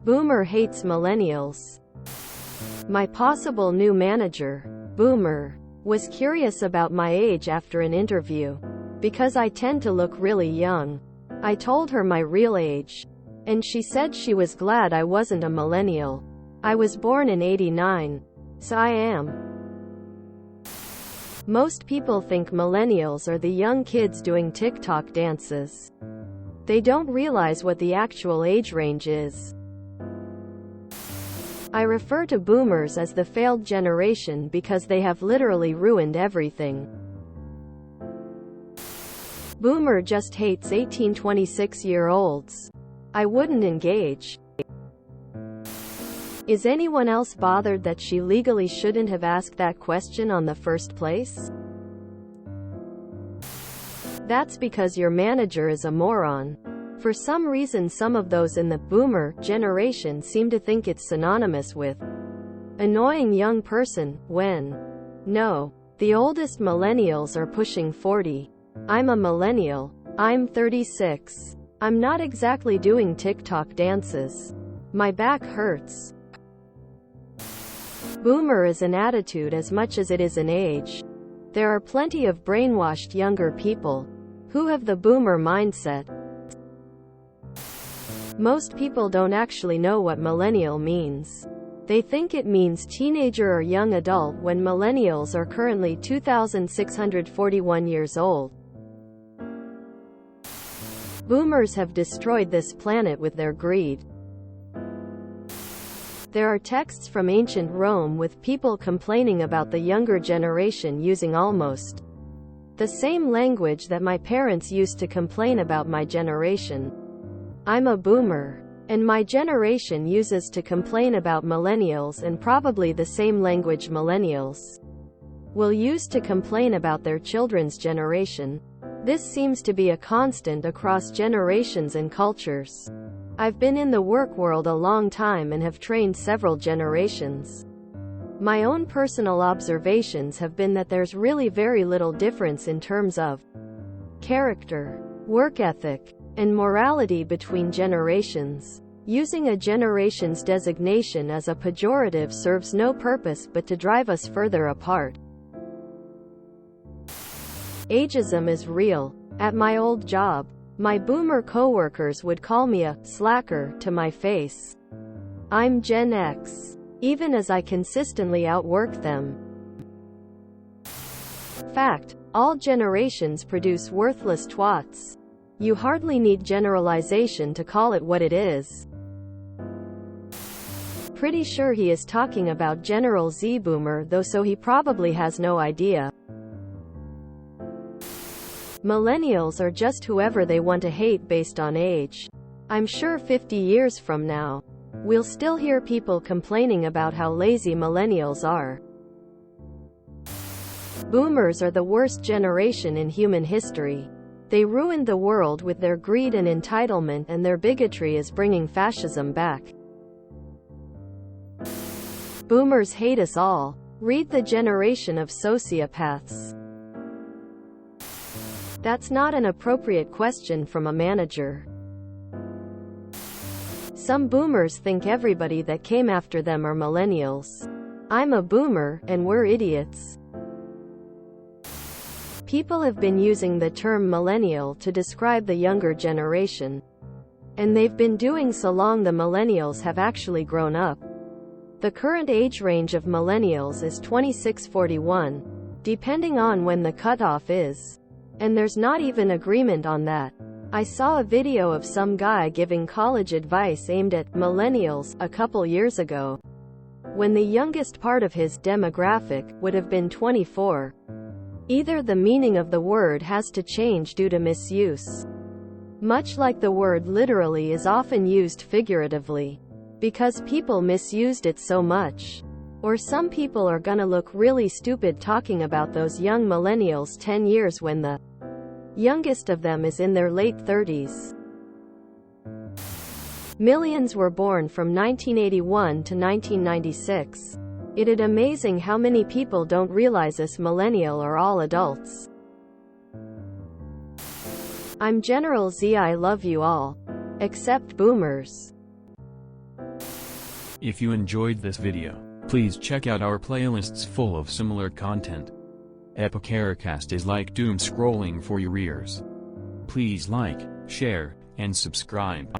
Boomer hates millennials. My possible new manager, Boomer, was curious about my age after an interview. Because I tend to look really young. I told her my real age. And she said she was glad I wasn't a millennial. I was born in '89. So I am. Most people think millennials are the young kids doing TikTok dances. They don't realize what the actual age range is. I refer to boomers as the failed generation because they have literally ruined everything. Boomer just hates 18-26-year-olds. I wouldn't engage. Is anyone else bothered that she legally shouldn't have asked that question on the first place? That's because your manager is a moron. For some reason some of those in the boomer generation seem to think it's synonymous with annoying young person, when no. The oldest millennials are pushing 40. I'm a millennial. I'm 36. I'm not exactly doing TikTok dances. My back hurts. Boomer is an attitude as much as it is an age. There are plenty of brainwashed younger people who have the boomer mindset. Most people don't actually know what millennial means. They think it means teenager or young adult when millennials are currently 2,641 years old. Boomers have destroyed this planet with their greed. There are texts from ancient Rome with people complaining about the younger generation using almost the same language that my parents used to complain about my generation. I'm a boomer. And my generation uses to complain about millennials, and probably the same language millennials will use to complain about their children's generation. This seems to be a constant across generations and cultures. I've been in the work world a long time and have trained several generations. My own personal observations have been that there's really very little difference in terms of character, work ethic, and morality between generations. Using a generation's designation as a pejorative serves no purpose but to drive us further apart. Ageism is real. At my old job, my boomer coworkers would call me a slacker to my face. I'm Gen X, even as I consistently outwork them. Fact: all generations produce worthless twats. You hardly need generalization to call it what it is. Pretty sure he is talking about General Z Boomer though, so he probably has no idea. Millennials are just whoever they want to hate based on age. I'm sure 50 years from now, we'll still hear people complaining about how lazy millennials are. Boomers are the worst generation in human history. They ruined the world with their greed and entitlement, and their bigotry is bringing fascism back. Boomers hate us all. Read The Generation of Sociopaths. That's not an appropriate question from a manager. Some boomers think everybody that came after them are millennials. I'm a boomer, and we're idiots. People have been using the term millennial to describe the younger generation. And they've been doing so long the millennials have actually grown up. The current age range of millennials is 26-41, depending on when the cutoff is. And there's not even agreement on that. I saw a video of some guy giving college advice aimed at millennials a couple years ago, when the youngest part of his demographic would have been 24. Either the meaning of the word has to change due to misuse, much like the word literally is often used figuratively, because people misused it so much. Or some people are gonna look really stupid talking about those young millennials 10 years when the youngest of them is in their late 30s. Millions were born from 1981 to 1996. It is amazing how many people don't realize us millennial are all adults. I'm General Z. I love you all. Except boomers. If you enjoyed this video, please check out our playlists full of similar content. Epicaricast is like doom scrolling for your ears. Please like, share, and subscribe.